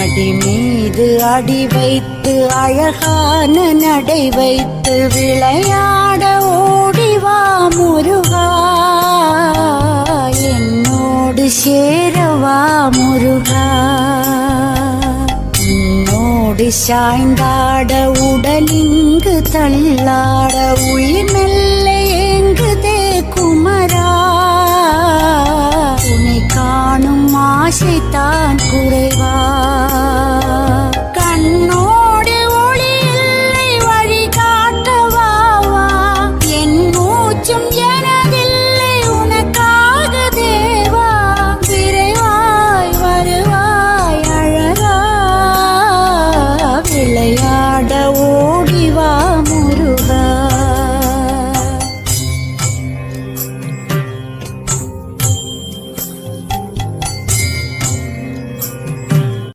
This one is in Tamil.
மடி மீது அடி வைத்து அழகான நடை வைத்து விளையாட ஓடிவா முருகா, என்னோடு சேரவா முருகா. உன்னோடு சாய்ந்தாட உடலிங்கு தள்ளாட உயிர் மெல்ல ஏங்குதே குமரா, உன்னை காணும் ஆசைத்தான் குறைவா.